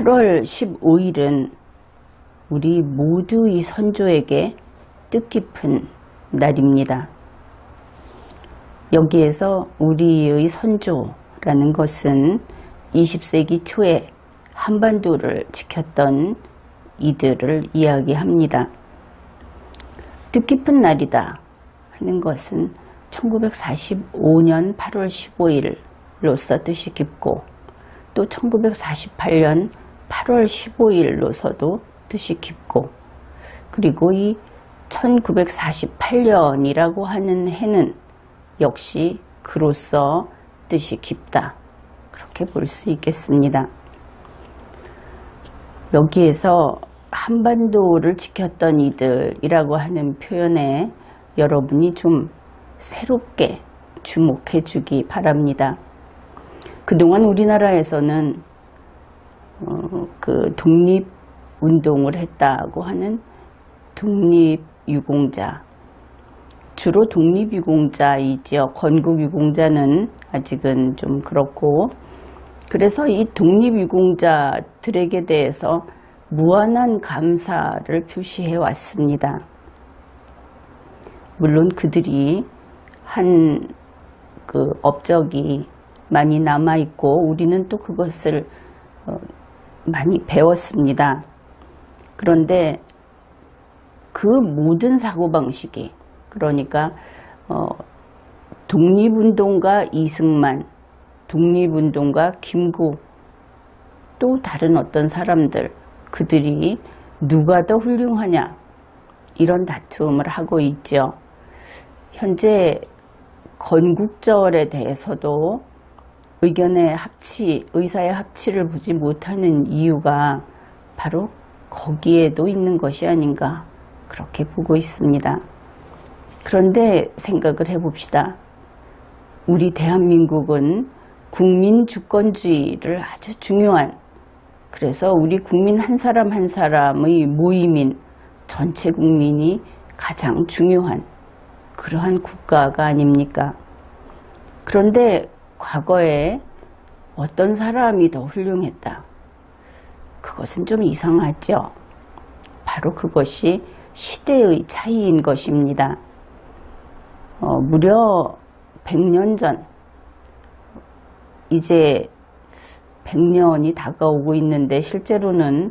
(8월 15일은) 우리 모두의 선조에게 뜻깊은 날입니다. 여기에서 우리의 선조라는 것은 20세기 초에 한반도를 지켰던 이들을 이야기합니다. 뜻깊은 날이다 하는 것은 1945년 8월 15일로서 뜻이 깊고, 또 1948년 8월 15일로서도 뜻이 깊고, 그리고 이 1948년이라고 하는 해는 역시 그로서 뜻이 깊다, 그렇게 볼 수 있겠습니다. 여기에서 한반도를 지켰던 이들이라고 하는 표현에 여러분이 좀 새롭게 주목해 주기 바랍니다. 그동안 우리나라에서는 그 독립운동을 했다고 하는 독립유공자, 주로 독립유공자이죠. 건국유공자는 아직은 좀 그렇고, 그래서 이 독립유공자들에게 대해서 무한한 감사를 표시해 왔습니다. 물론 그들이 한 그 업적이 많이 남아있고, 우리는 또 그것을 많이 배웠습니다. 그런데 그 모든 사고방식이, 그러니까 독립운동가 이승만, 독립운동가 김구, 또 다른 어떤 사람들, 그들이 누가 더 훌륭하냐, 이런 다툼을 하고 있죠. 현재 건국절에 대해서도 의사의 합치를 보지 못하는 이유가 바로 거기에도 있는 것이 아닌가, 그렇게 보고 있습니다. 그런데 생각을 해봅시다. 우리 대한민국은 국민주권주의를 아주 중요한, 그래서 우리 국민 한 사람 한 사람의 모임인 전체 국민이 가장 중요한 그러한 국가가 아닙니까? 그런데 과거에 어떤 사람이 더 훌륭했다, 그것은 좀 이상하죠. 바로 그것이 시대의 차이인 것입니다. 무려 100년 전, 이제 100년이 다가오고 있는데, 실제로는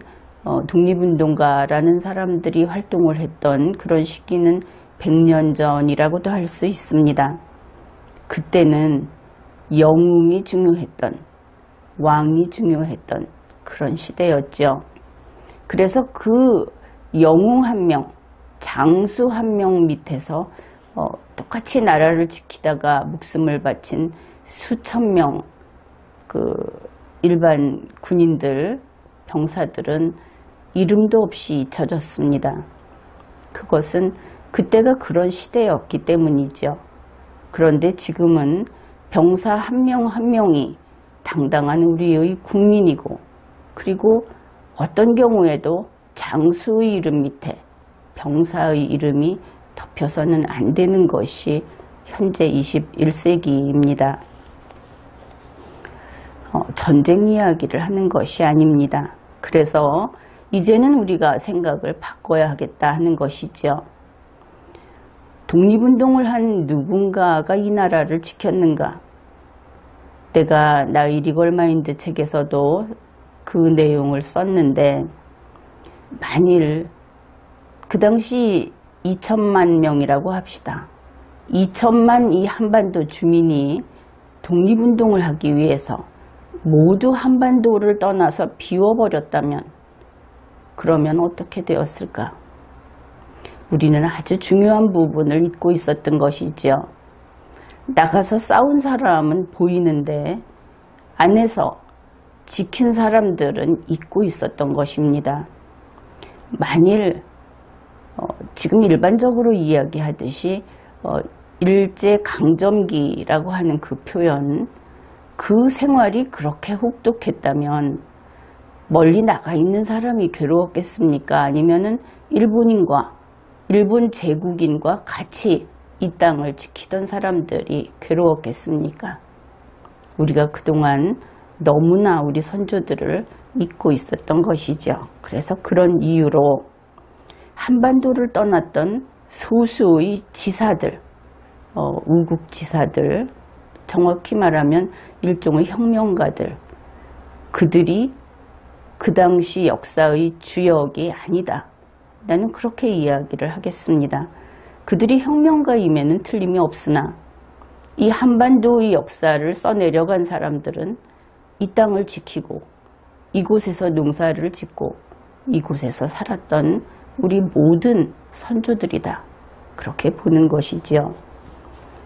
독립운동가라는 사람들이 활동을 했던 그런 시기는 100년 전이라고도 할 수 있습니다. 그때는 영웅이 중요했던, 왕이 중요했던 그런 시대였죠. 그래서 그 영웅 한 명, 장수 한 명 밑에서 똑같이 나라를 지키다가 목숨을 바친 수천 명 그 일반 군인들, 병사들은 이름도 없이 잊혀졌습니다. 그것은 그때가 그런 시대였기 때문이죠. 그런데 지금은 병사 한 명 한 명이 당당한 우리의 국민이고, 그리고 어떤 경우에도 장수의 이름 밑에 병사의 이름이 덮여서는 안 되는 것이 현재 21세기입니다. 전쟁 이야기를 하는 것이 아닙니다. 그래서 이제는 우리가 생각을 바꿔야 하겠다 하는 것이죠. 독립운동을 한 누군가가 이 나라를 지켰는가? 내가 나의 리걸마인드 책에서도 그 내용을 썼는데, 만일 그 당시 2천만 명이라고 합시다. 2천만 이 한반도 주민이 독립운동을 하기 위해서 모두 한반도를 떠나서 비워버렸다면 그러면 어떻게 되었을까? 우리는 아주 중요한 부분을 잊고 있었던 것이지요. 나가서 싸운 사람은 보이는데 안에서 지킨 사람들은 잊고 있었던 것입니다. 만일 지금 일반적으로 이야기하듯이 일제강점기라고 하는 그 표현, 그 생활이 그렇게 혹독했다면 멀리 나가 있는 사람이 괴로웠겠습니까? 아니면은 일본 제국인과 같이 이 땅을 지키던 사람들이 괴로웠겠습니까? 우리가 그동안 너무나 우리 선조들을 잊고 있었던 것이죠. 그래서 그런 이유로 한반도를 떠났던 소수의 지사들, 우국지사들, 정확히 말하면 일종의 혁명가들, 그들이 그 당시 역사의 주역이 아니다. 나는 그렇게 이야기를 하겠습니다. 그들이 혁명가임에는 틀림이 없으나 이 한반도의 역사를 써내려간 사람들은 이 땅을 지키고 이곳에서 농사를 짓고 이곳에서 살았던 우리 모든 선조들이다. 그렇게 보는 것이지요.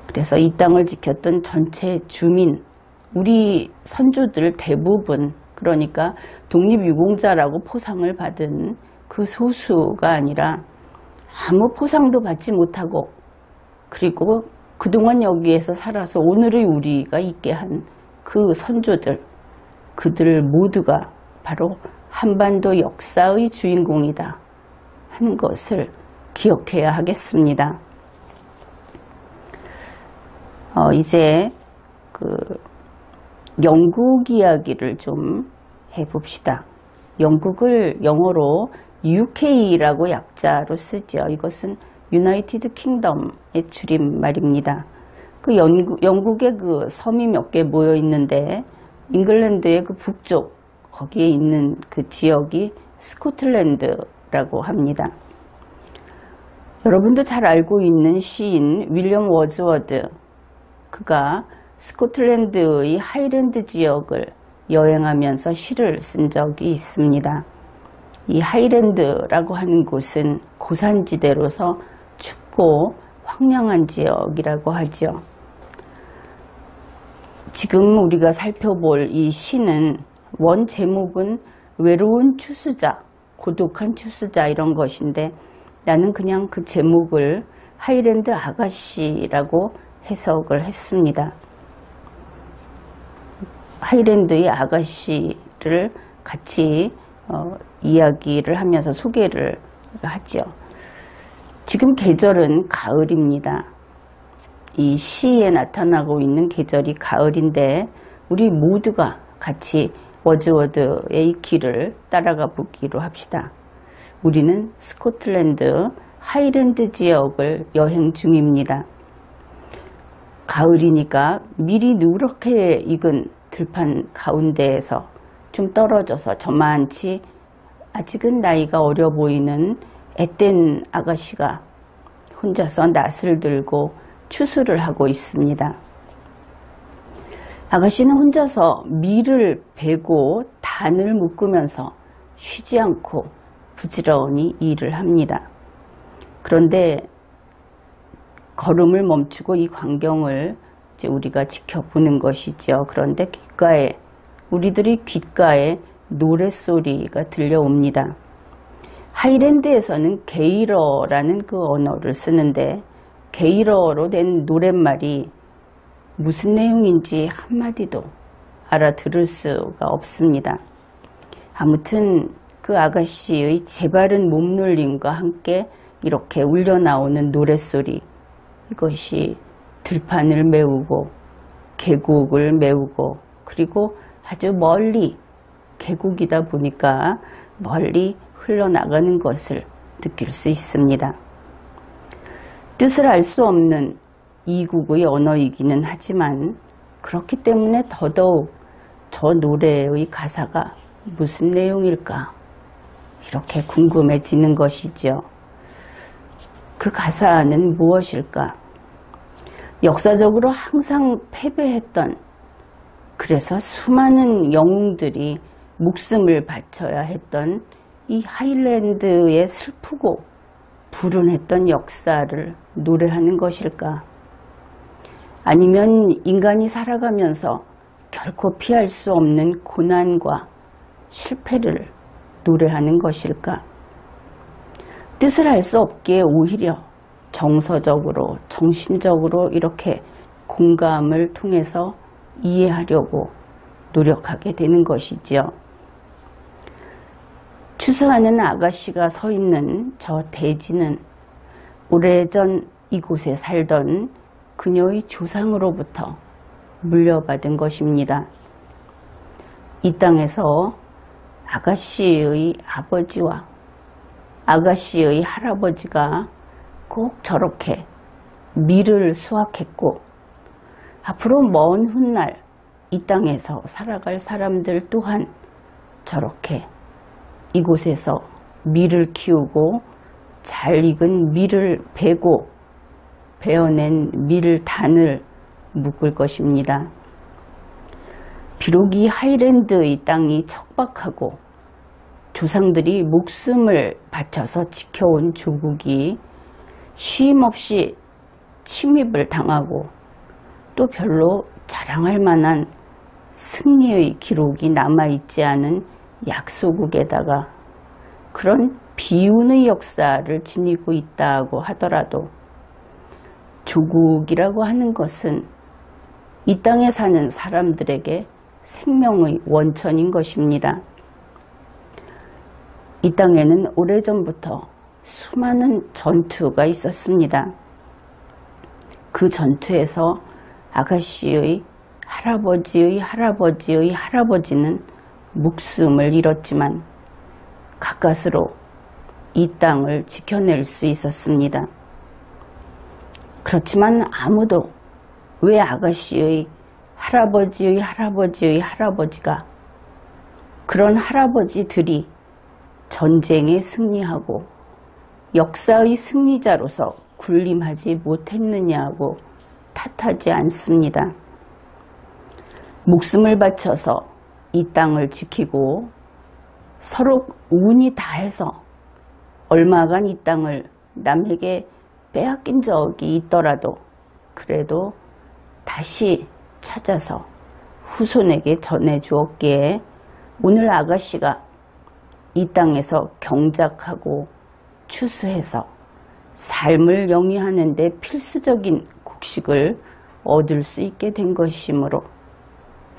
그래서 이 땅을 지켰던 전체 주민, 우리 선조들 대부분, 그러니까 독립유공자라고 포상을 받은 그 소수가 아니라 아무 포상도 받지 못하고 그리고 그동안 여기에서 살아서 오늘의 우리가 있게 한 그 선조들, 그들 모두가 바로 한반도 역사의 주인공이다 하는 것을 기억해야 하겠습니다. 이제 영국 이야기를 좀 해봅시다. 영국을 영어로 UK라고 약자로 쓰죠. 이것은 유나이티드 킹덤의 줄임말입니다. 영국의 그 섬이 몇 개 모여 있는데 잉글랜드의 그 북쪽 거기에 있는 그 지역이 스코틀랜드라고 합니다. 여러분도 잘 알고 있는 시인 윌리엄 워즈워드, 그가 스코틀랜드의 하이랜드 지역을 여행하면서 시를 쓴 적이 있습니다. 이 하이랜드라고 하는 곳은 고산지대로서 춥고 황량한 지역이라고 하죠. 지금 우리가 살펴볼 이 시는 원 제목은 외로운 추수자, 고독한 추수자 이런 것인데 나는 그냥 그 제목을 하이랜드 아가씨라고 해석을 했습니다. 하이랜드의 아가씨를 같이 이야기를 하면서 소개를 하죠. 지금 계절은 가을입니다. 이 시에 나타나고 있는 계절이 가을인데 우리 모두가 같이 워즈워드의 길을 따라가 보기로 합시다. 우리는 스코틀랜드 하이랜드 지역을 여행 중입니다. 가을이니까 미리 누렇게 익은 들판 가운데에서 좀 떨어져서 저만치 아직은 나이가 어려 보이는 앳된 아가씨가 혼자서 낫을 들고 추수를 하고 있습니다. 아가씨는 혼자서 밀을 베고 단을 묶으면서 쉬지 않고 부지런히 일을 합니다. 그런데 걸음을 멈추고 이 광경을 이제 우리가 지켜보는 것이죠. 그런데 우리들이 귓가에 노랫소리가 들려옵니다. 하이랜드에서는 게일어라는 그 언어를 쓰는데 게일어로 된 노랫말이 무슨 내용인지 한마디도 알아들을 수가 없습니다. 아무튼 그 아가씨의 재바른 몸놀림과 함께 이렇게 울려나오는 노랫소리, 이것이 들판을 메우고 계곡을 메우고 그리고 아주 멀리, 계곡이다 보니까 멀리 흘러나가는 것을 느낄 수 있습니다. 뜻을 알 수 없는 이국의 언어이기는 하지만 그렇기 때문에 더더욱 저 노래의 가사가 무슨 내용일까 이렇게 궁금해지는 것이죠. 그 가사는 무엇일까? 역사적으로 항상 패배했던, 그래서 수많은 영웅들이 목숨을 바쳐야 했던 이 하일랜드의 슬프고 불운했던 역사를 노래하는 것일까? 아니면 인간이 살아가면서 결코 피할 수 없는 고난과 실패를 노래하는 것일까? 뜻을 알 수 없기에 오히려 정서적으로, 정신적으로 이렇게 공감을 통해서 이해하려고 노력하게 되는 것이지요. 추수하는 아가씨가 서 있는 저 대지는 오래전 이곳에 살던 그녀의 조상으로부터 물려받은 것입니다. 이 땅에서 아가씨의 아버지와 아가씨의 할아버지가 꼭 저렇게 밀을 수확했고, 앞으로 먼 훗날 이 땅에서 살아갈 사람들 또한 저렇게 이곳에서 밀을 키우고 잘 익은 밀을 베고 베어낸 밀단을 묶을 것입니다. 비록 이 하일랜드의 땅이 척박하고 조상들이 목숨을 바쳐서 지켜온 조국이 쉼없이 침입을 당하고 또 별로 자랑할 만한 승리의 기록이 남아있지 않은 약소국에다가 그런 비운의 역사를 지니고 있다고 하더라도 조국이라고 하는 것은 이 땅에 사는 사람들에게 생명의 원천인 것입니다. 이 땅에는 오래전부터 수많은 전투가 있었습니다. 그 전투에서 아가씨의 할아버지의 할아버지의 할아버지는 목숨을 잃었지만 가까스로 이 땅을 지켜낼 수 있었습니다. 그렇지만 아무도 왜 아가씨의 할아버지의 할아버지의 할아버지가, 그런 할아버지들이 전쟁에 승리하고 역사의 승리자로서 군림하지 못했느냐고 탓하지 않습니다. 목숨을 바쳐서 이 땅을 지키고 서로 운이 다해서 얼마간 이 땅을 남에게 빼앗긴 적이 있더라도 그래도 다시 찾아서 후손에게 전해주었기에 오늘 아가씨가 이 땅에서 경작하고 추수해서 삶을 영위하는 데 필수적인 곡식을 얻을 수 있게 된 것이므로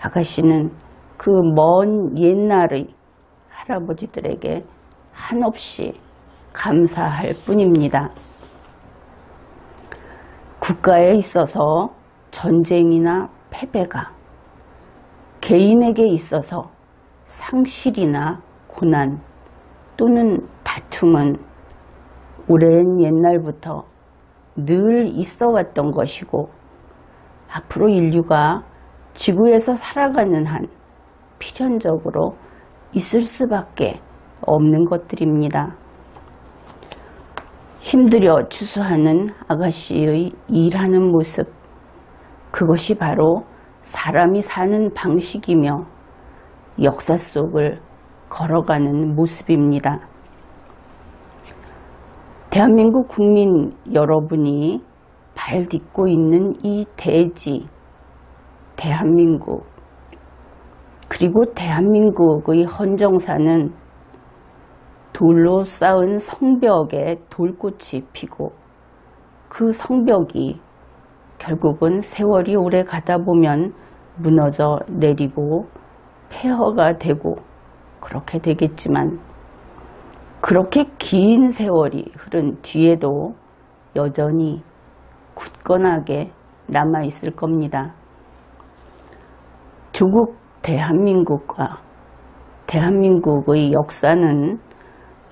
아가씨는 그 먼 옛날의 할아버지들에게 한없이 감사할 뿐입니다. 국가에 있어서 전쟁이나 패배가, 개인에게 있어서 상실이나 고난 또는 다툼은 오랜 옛날부터 늘 있어 왔던 것이고 앞으로 인류가 지구에서 살아가는 한 필연적으로 있을 수밖에 없는 것들입니다. 힘들여 추수하는 아가씨의 일하는 모습, 그것이 바로 사람이 사는 방식이며 역사 속을 걸어가는 모습입니다. 대한민국 국민 여러분이 발 딛고 있는 이 대지, 대한민국, 그리고 대한민국의 헌정사는 돌로 쌓은 성벽에 돌꽃이 피고 그 성벽이 결국은 세월이 오래 가다 보면 무너져 내리고 폐허가 되고 그렇게 되겠지만 그렇게 긴 세월이 흐른 뒤에도 여전히 굳건하게 남아있을 겁니다. 조국 대한민국과 대한민국의 역사는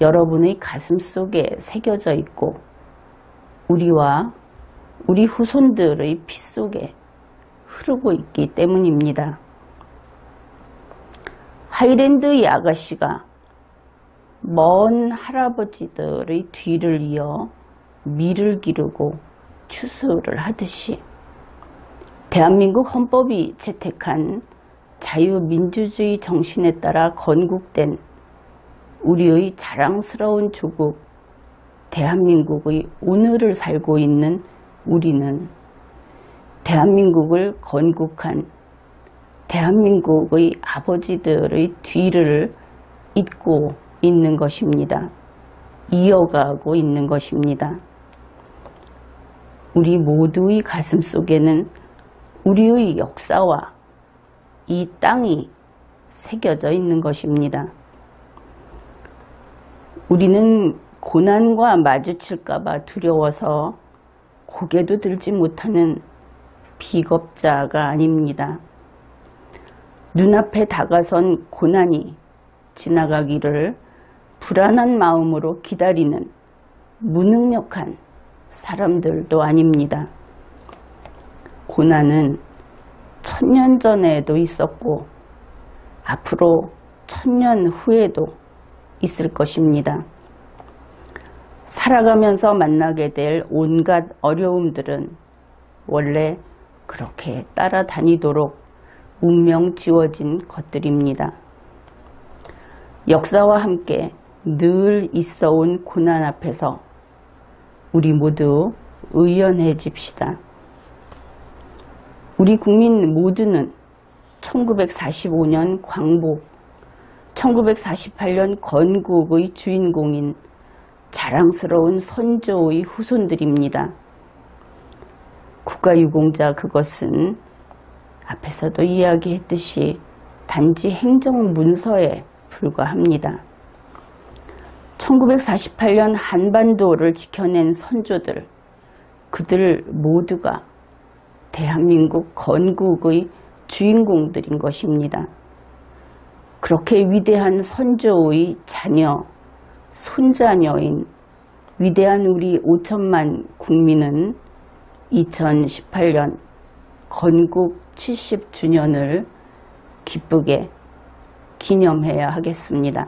여러분의 가슴 속에 새겨져 있고 우리와 우리 후손들의 피 속에 흐르고 있기 때문입니다. 하일랜드의 아가씨가 먼 할아버지들의 뒤를 이어 미를 기르고 추수를 하듯이 대한민국 헌법이 채택한 자유민주주의 정신에 따라 건국된 우리의 자랑스러운 조국 대한민국의 오늘을 살고 있는 우리는 대한민국을 건국한 대한민국의 아버지들의 뒤를 잇고 있는 것입니다. 이어가고 있는 것입니다. 우리 모두의 가슴 속에는 우리의 역사와 이 땅이 새겨져 있는 것입니다. 우리는 고난과 마주칠까 봐 두려워서 고개도 들지 못하는 비겁자가 아닙니다. 눈앞에 다가선 고난이 지나가기를 불안한 마음으로 기다리는 무능력한 사람들도 아닙니다. 고난은 1000년 전에도 있었고 앞으로 1000년 후에도 있을 것입니다. 살아가면서 만나게 될 온갖 어려움들은 원래 그렇게 따라다니도록 운명 지워진 것들입니다. 역사와 함께 늘 있어온 고난 앞에서 우리 모두 의연해집시다. 우리 국민 모두는 1945년 광복, 1948년 건국의 주인공인 자랑스러운 선조의 후손들입니다. 국가유공자 그것은 앞에서도 이야기했듯이 단지 행정문서에 불과합니다. 1948년 한반도를 지켜낸 선조들, 그들 모두가 대한민국 건국의 주인공들인 것입니다. 그렇게 위대한 선조의 자녀, 손자녀인 위대한 우리 5천만 국민은 2018년 건국 70주년을 기쁘게 기념해야 하겠습니다.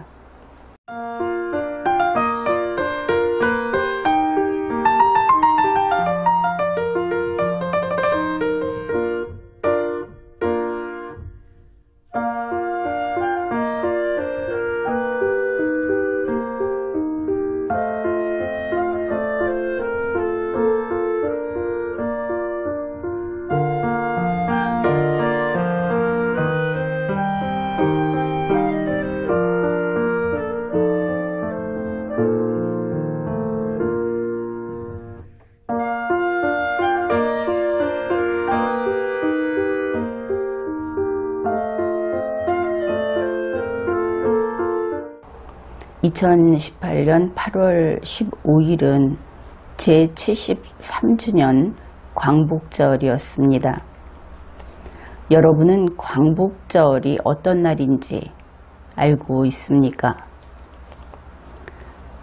(2018년 8월 15일은) 제73주년 광복절이었습니다. 여러분은 광복절이 어떤 날인지 알고 있습니까?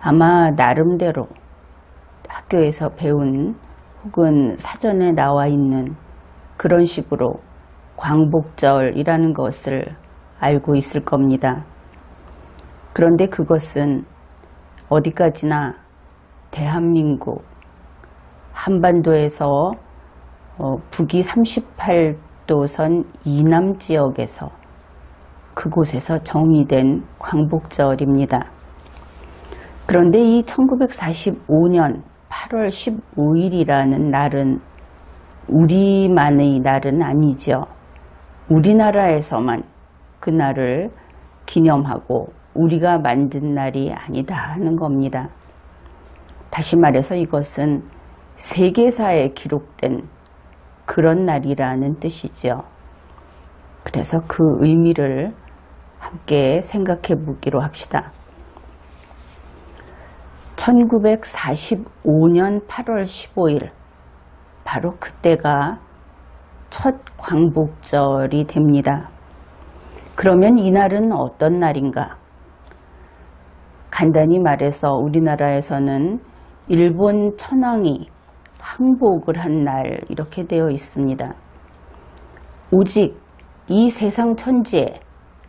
아마 나름대로 학교에서 배운 혹은 사전에 나와 있는 그런 식으로 광복절이라는 것을 알고 있을 겁니다. 그런데 그것은 어디까지나 대한민국 한반도에서 북위 38도선 이남 지역에서 그곳에서 정의된 광복절입니다. 그런데 이 1945년 8월 15일이라는 날은 우리만의 날은 아니죠. 우리나라에서만 그 날을 기념하고 우리가 만든 날이 아니다 하는 겁니다. 다시 말해서 이것은 세계사에 기록된 그런 날이라는 뜻이죠. 그래서 그 의미를 함께 생각해 보기로 합시다. 1945년 8월 15일, 바로 그때가 첫 광복절이 됩니다. 그러면 이날은 어떤 날인가? 간단히 말해서 우리나라에서는 일본 천황이 항복을 한 날 이렇게 되어 있습니다. 오직 이 세상 천지에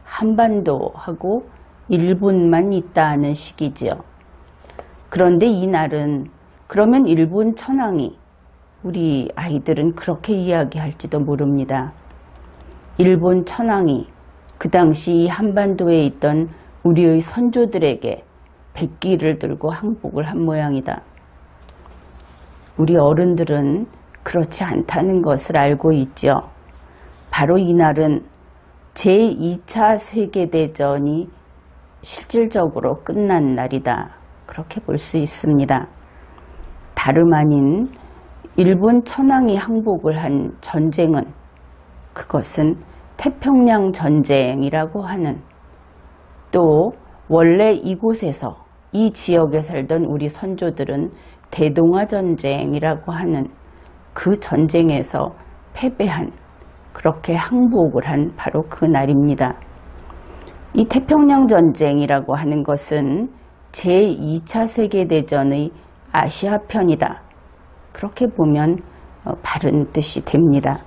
한반도하고 일본만 있다는 시기지요. 그런데 이 날은 그러면 일본 천황이 우리 아이들은 그렇게 이야기할지도 모릅니다. 일본 천황이 그 당시 이 한반도에 있던 우리의 선조들에게 백기를 들고 항복을 한 모양이다. 우리 어른들은 그렇지 않다는 것을 알고 있죠. 바로 이날은 제2차 세계대전이 실질적으로 끝난 날이다. 그렇게 볼 수 있습니다. 다름 아닌 일본 천황이 항복을 한 전쟁은 그것은 태평양 전쟁이라고 하는, 또 원래 이곳에서 이 지역에 살던 우리 선조들은 대동아 전쟁이라고 하는 그 전쟁에서 패배한, 그렇게 항복을 한 바로 그 날입니다. 이 태평양 전쟁이라고 하는 것은 제2차 세계대전의 아시아편이다. 그렇게 보면 바른 뜻이 됩니다.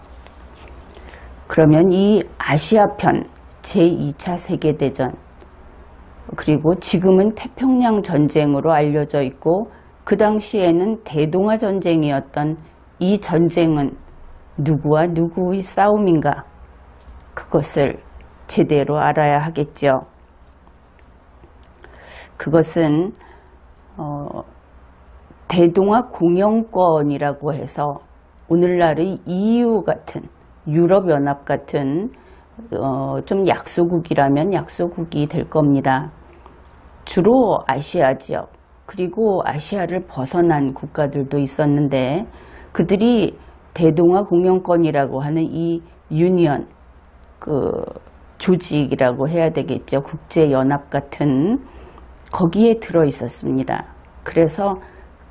그러면 이 아시아편 제2차 세계대전, 그리고 지금은 태평양 전쟁으로 알려져 있고 그 당시에는 대동아 전쟁이었던 이 전쟁은 누구와 누구의 싸움인가? 그것을 제대로 알아야 하겠죠. 그것은 대동아 공영권이라고 해서 오늘날의 EU 같은, 유럽연합 같은 좀 약소국이라면 약소국이 될 겁니다. 주로 아시아 지역, 그리고 아시아를 벗어난 국가들도 있었는데 그들이 대동아 공영권이라고 하는 이 유니언, 그 조직이라고 해야 되겠죠. 국제연합 같은, 거기에 들어 있었습니다. 그래서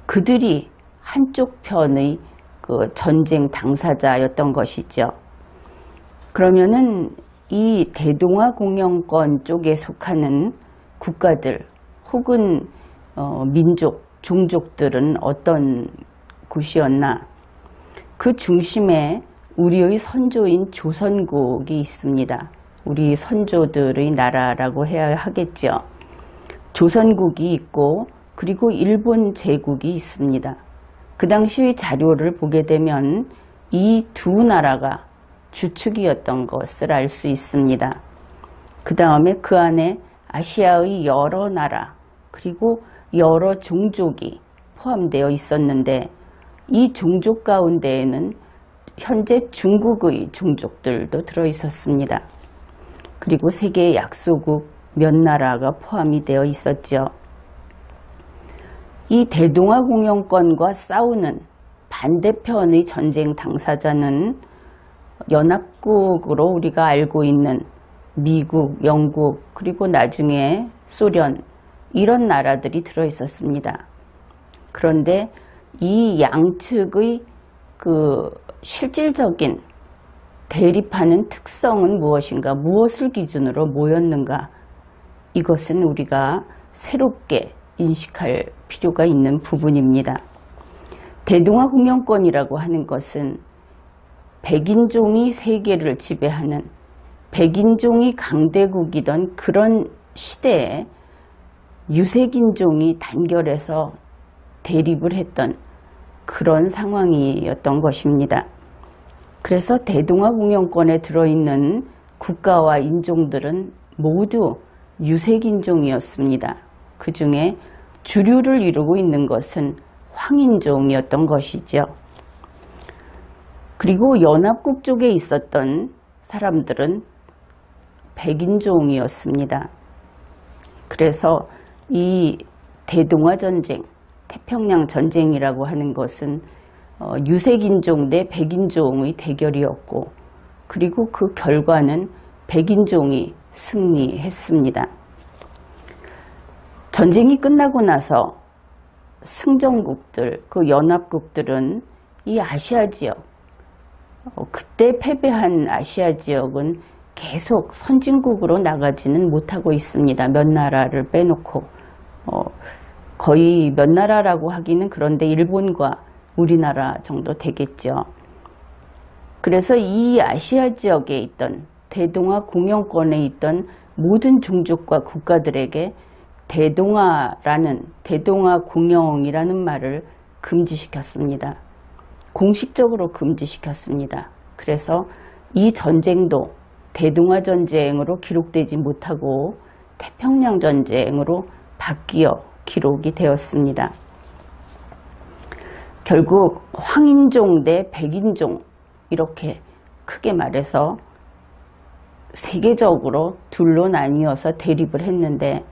그들이 한쪽 편의 그 전쟁 당사자였던 것이죠. 그러면은 이 대동아 공영권 쪽에 속하는 국가들 혹은 민족, 종족들은 어떤 곳이었나? 그 중심에 우리의 선조인 조선국이 있습니다. 우리 선조들의 나라라고 해야 하겠죠. 조선국이 있고 그리고 일본 제국이 있습니다. 그 당시의 자료를 보게 되면 이 두 나라가 주축이었던 것을 알 수 있습니다. 그 다음에 그 안에 아시아의 여러 나라 그리고 여러 종족이 포함되어 있었는데 이 종족 가운데에는 현재 중국의 종족들도 들어 있었습니다. 그리고 세계 약소국 몇 나라가 포함이 되어 있었죠. 이 대동아 공영권과 싸우는 반대편의 전쟁 당사자는 연합국으로 우리가 알고 있는 미국, 영국, 그리고 나중에 소련, 이런 나라들이 들어 있었습니다. 그런데 이 양측의 그 실질적인 대립하는 특성은 무엇인가, 무엇을 기준으로 모였는가, 이것은 우리가 새롭게 인식할 필요가 있는 부분입니다. 대동아 공영권이라고 하는 것은 백인종이 세계를 지배하는, 백인종이 강대국이던 그런 시대에 유색인종이 단결해서 대립을 했던 그런 상황이었던 것입니다. 그래서 대동아 공영권에 들어있는 국가와 인종들은 모두 유색인종이었습니다. 그 중에 주류를 이루고 있는 것은 황인종이었던 것이죠. 그리고 연합국 쪽에 있었던 사람들은 백인종이었습니다. 그래서 이 대동아 전쟁, 태평양 전쟁이라고 하는 것은 유색인종 대 백인종의 대결이었고, 그리고 그 결과는 백인종이 승리했습니다. 전쟁이 끝나고 나서 승전국들, 그 연합국들은 이 아시아 지역, 그때 패배한 아시아 지역은 계속 선진국으로 나가지는 못하고 있습니다. 몇 나라를 빼놓고. 거의 몇 나라라고 하기는 그런데 일본과 우리나라 정도 되겠죠. 그래서 이 아시아 지역에 있던 대동아 공영권에 있던 모든 종족과 국가들에게 대동아 공영이라는 말을 금지시켰습니다. 공식적으로 금지시켰습니다. 그래서 이 전쟁도 대동아 전쟁으로 기록되지 못하고 태평양 전쟁으로 바뀌어 기록이 되었습니다. 결국 황인종 대 백인종 이렇게 크게 말해서 세계적으로 둘로 나뉘어서 대립을 했는데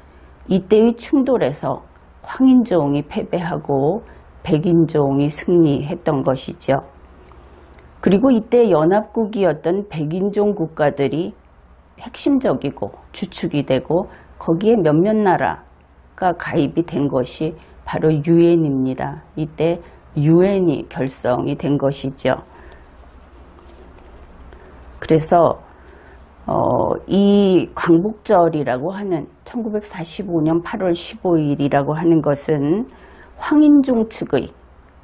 이때의 충돌에서 황인종이 패배하고 백인종이 승리했던 것이죠. 그리고 이때 연합국이었던 백인종 국가들이 핵심적이고 주축이 되고 거기에 몇몇 나라가 가입이 된 것이 바로 유엔입니다. 이때 유엔이 결성이 된 것이죠. 그래서 이 광복절이라고 하는 1945년 8월 15일이라고 하는 것은 황인종 측의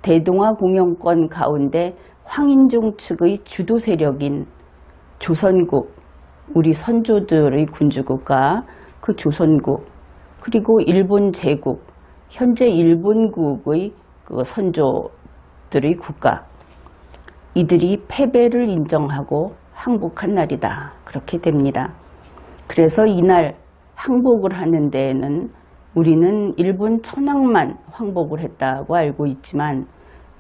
대동아 공영권 가운데 황인종 측의 주도 세력인 조선국, 우리 선조들의 군주국가, 그 조선국, 그리고 일본 제국, 현재 일본국의 그 선조들의 국가, 이들이 패배를 인정하고 항복한 날이다. 그렇게 됩니다. 그래서 이날 항복을 하는 데에는 우리는 일본 천황만 항복을 했다고 알고 있지만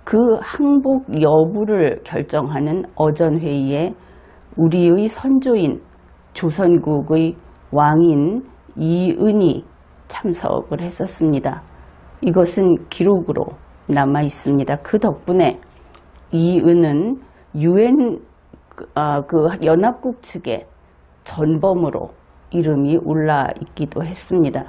그 항복 여부를 결정하는 어전회의에 우리의 선조인 조선국의 왕인 이은이 참석을 했었습니다. 이것은 기록으로 남아 있습니다. 그 덕분에 이은은 유엔 그 연합국 측의 전범으로 이름이 올라 있기도 했습니다.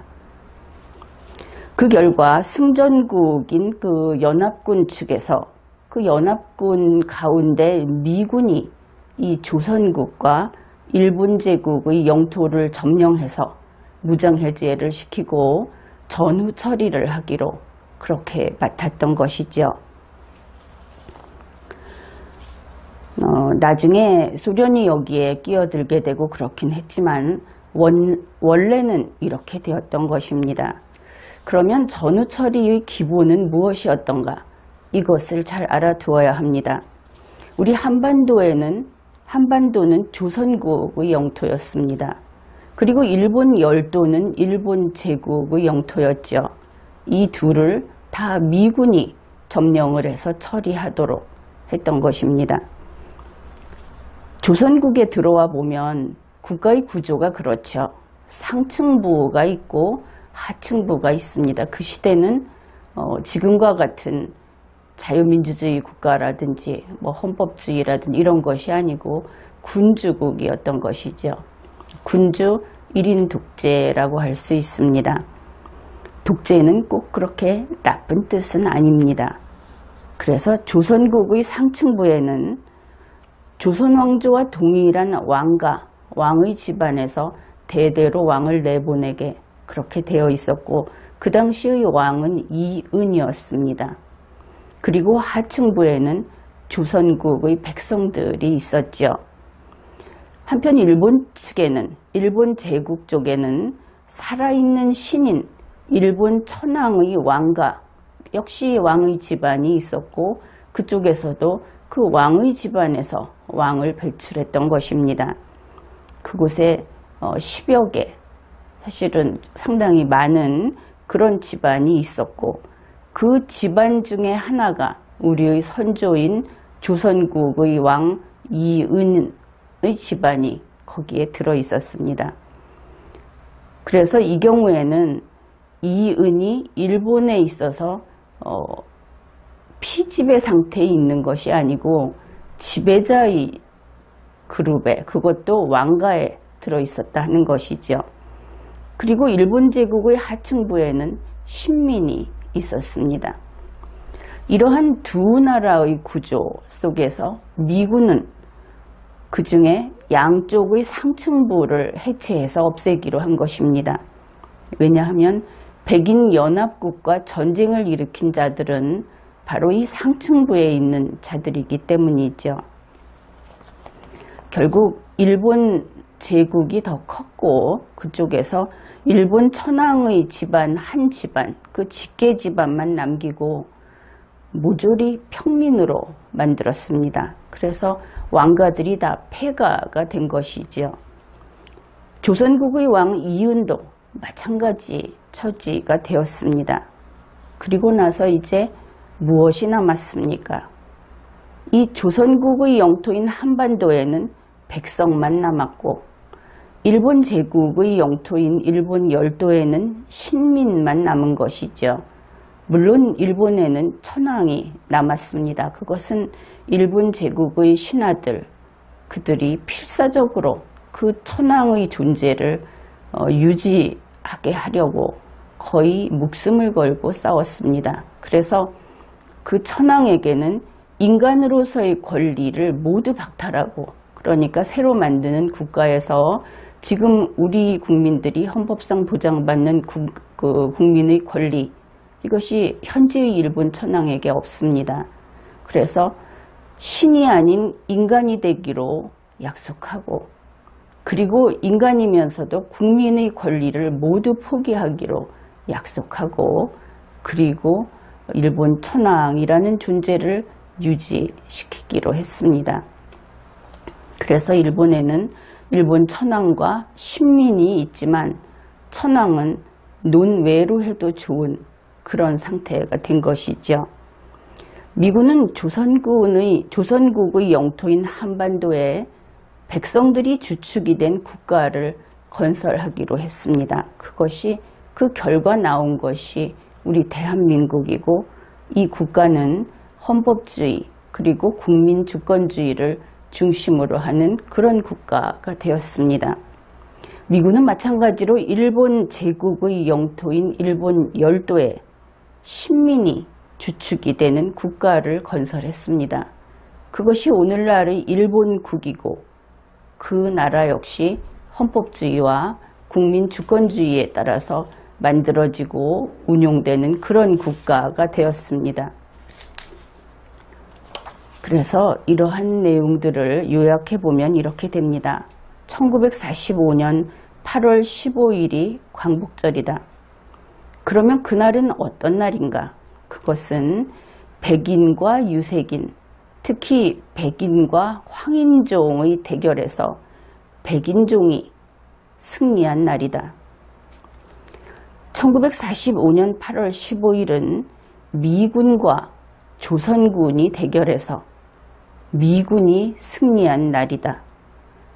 그 결과 승전국인 그 연합군 측에서 그 연합군 가운데 미군이 이 조선국과 일본 제국의 영토를 점령해서 무장해제를 시키고 전후 처리를 하기로 그렇게 맡았던 것이죠. 나중에 소련이 여기에 끼어들게 되고 그렇긴 했지만 원래는 이렇게 되었던 것입니다. 그러면 전후 처리의 기본은 무엇이었던가? 이것을 잘 알아두어야 합니다. 우리 한반도는 조선국의 영토였습니다. 그리고 일본 열도는 일본 제국의 영토였죠. 이 둘을 다 미군이 점령을 해서 처리하도록 했던 것입니다. 조선국에 들어와 보면 국가의 구조가 그렇죠. 상층부가 있고 하층부가 있습니다. 그 시대는 지금과 같은 자유민주주의 국가라든지 뭐 헌법주의라든지 이런 것이 아니고 군주국이었던 것이죠. 군주 1인 독재라고 할 수 있습니다. 독재는 꼭 그렇게 나쁜 뜻은 아닙니다. 그래서 조선국의 상층부에는 조선 왕조와 동일한 왕의 집안에서 대대로 왕을 내보내게 그렇게 되어 있었고 그 당시의 왕은 이은이었습니다. 그리고 하층부에는 조선국의 백성들이 있었죠. 한편 일본 측에는 일본 제국 쪽에는 살아있는 신인 일본 천황의 왕가 역시 왕의 집안이 있었고 그쪽에서도 그 왕의 집안에서 왕을 배출했던 것입니다. 그곳에 10여 개 사실은 상당히 많은 그런 집안이 있었고 그 집안 중에 하나가 우리의 선조인 조선국의 왕 이은의 집안이 거기에 들어 있었습니다. 그래서 이 경우에는 이은이 일본에 있어서 피지배 상태에 있는 것이 아니고 지배자의 그룹에 그것도 왕가에 들어 있었다 하는 것이죠. 그리고 일본 제국의 하층부에는 신민이 있었습니다. 이러한 두 나라의 구조 속에서 미군은 그 중에 양쪽의 상층부를 해체해서 없애기로 한 것입니다. 왜냐하면 백인 연합국과 전쟁을 일으킨 자들은 바로 이 상층부에 있는 자들이기 때문이죠. 결국 일본 제국이 더 컸고 그쪽에서 일본 천황의 집안 한 집안, 그 직계 집안만 남기고 모조리 평민으로 만들었습니다. 그래서 왕가들이 다 폐가가 된 것이죠. 조선국의 왕 이은도 마찬가지 처지가 되었습니다. 그리고 나서 이제 무엇이 남았습니까? 이 조선국의 영토인 한반도에는 백성만 남았고 일본 제국의 영토인 일본 열도에는 신민만 남은 것이죠. 물론 일본에는 천황이 남았습니다. 그것은 일본 제국의 신하들, 그들이 필사적으로 그 천황의 존재를 유지하게 하려고 거의 목숨을 걸고 싸웠습니다. 그래서 그 천황에게는 인간으로서의 권리를 모두 박탈하고, 그러니까 새로 만드는 국가에서 지금 우리 국민들이 헌법상 보장받는 국민의 권리, 이것이 현재의 일본 천황에게 없습니다. 그래서 신이 아닌 인간이 되기로 약속하고, 그리고 인간이면서도 국민의 권리를 모두 포기하기로 약속하고, 그리고 일본 천황이라는 존재를 유지시키기로 했습니다. 그래서 일본에는 일본 천황과 신민이 있지만 천황은 논외로 해도 좋은 그런 상태가 된 것이죠. 미군은 조선국의 영토인 한반도에 백성들이 주축이 된 국가를 건설하기로 했습니다. 그것이 그 결과 나온 것이 우리 대한민국이고, 이 국가는 헌법주의 그리고 국민주권주의를 중심으로 하는 그런 국가가 되었습니다. 미군은 마찬가지로 일본 제국의 영토인 일본 열도에 신민이 주축이 되는 국가를 건설했습니다. 그것이 오늘날의 일본국이고, 그 나라 역시 헌법주의와 국민주권주의에 따라서 만들어지고 운용되는 그런 국가가 되었습니다. 그래서 이러한 내용들을 요약해 보면 이렇게 됩니다. 1945년 8월 15일이 광복절이다. 그러면 그날은 어떤 날인가? 그것은 백인과 유색인, 특히 백인과 황인종의 대결에서 백인종이 승리한 날이다. 1945년 8월 15일은 미군과 조선군이 대결해서 미군이 승리한 날이다.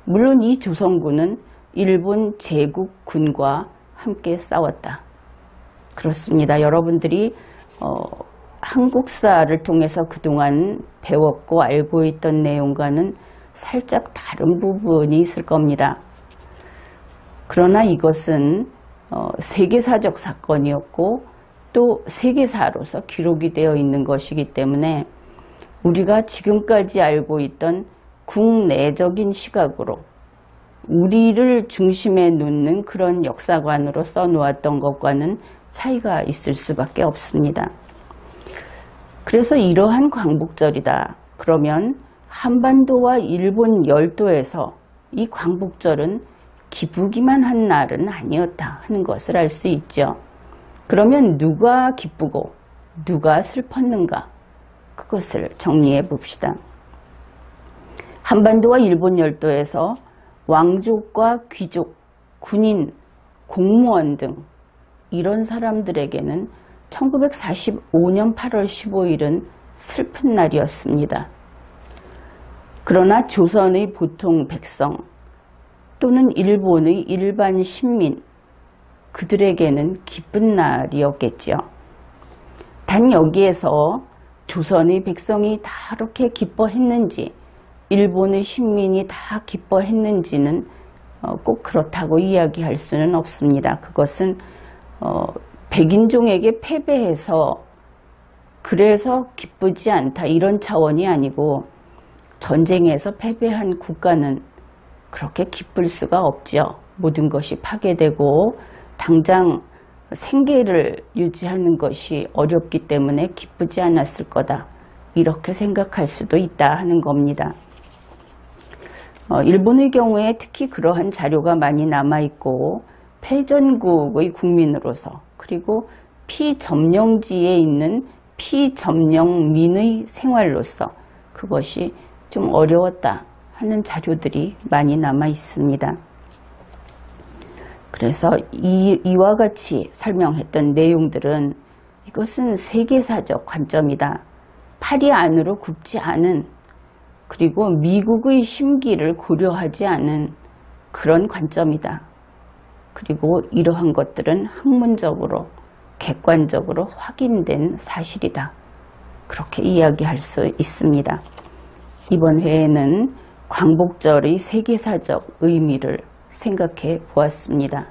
물론 이 조선군은 일본 제국군과 함께 싸웠다. 그렇습니다. 여러분들이 한국사를 통해서 그동안 배웠고 알고 있던 내용과는 살짝 다른 부분이 있을 겁니다. 그러나 이것은 세계사적 사건이었고 또 세계사로서 기록이 되어 있는 것이기 때문에 우리가 지금까지 알고 있던 국내적인 시각으로 우리를 중심에 놓는 그런 역사관으로 써놓았던 것과는 차이가 있을 수밖에 없습니다. 그래서 이러한 광복절이다. 그러면 한반도와 일본 열도에서 이 광복절은 기쁘기만 한 날은 아니었다 하는 것을 알 수 있죠. 그러면 누가 기쁘고 누가 슬펐는가? 그것을 정리해 봅시다. 한반도와 일본 열도에서 왕족과 귀족, 군인, 공무원 등 이런 사람들에게는 1945년 8월 15일은 슬픈 날이었습니다. 그러나 조선의 보통 백성 또는 일본의 일반 신민, 그들에게는 기쁜 날이었겠죠. 단 여기에서 조선의 백성이 다 그렇게 기뻐했는지 일본의 신민이 다 기뻐했는지는 꼭 그렇다고 이야기할 수는 없습니다. 그것은 백인종에게 패배해서 그래서 기쁘지 않다 이런 차원이 아니고, 전쟁에서 패배한 국가는 그렇게 기쁠 수가 없죠. 모든 것이 파괴되고 당장 생계를 유지하는 것이 어렵기 때문에 기쁘지 않았을 거다, 이렇게 생각할 수도 있다 하는 겁니다. 일본의 경우에 특히 그러한 자료가 많이 남아있고, 패전국의 국민으로서 그리고 피점령지에 있는 피점령민의 생활로서 그것이 좀 어려웠다 하는 자료들이 많이 남아 있습니다. 그래서 이와 같이 설명했던 내용들은 이것은 세계사적 관점이다. 팔이 안으로 굽지 않은, 그리고 미국의 심기를 고려하지 않은 그런 관점이다. 그리고 이러한 것들은 학문적으로 객관적으로 확인된 사실이다. 그렇게 이야기할 수 있습니다. 이번 회에는 광복절의 세계사적 의미를 생각해 보았습니다.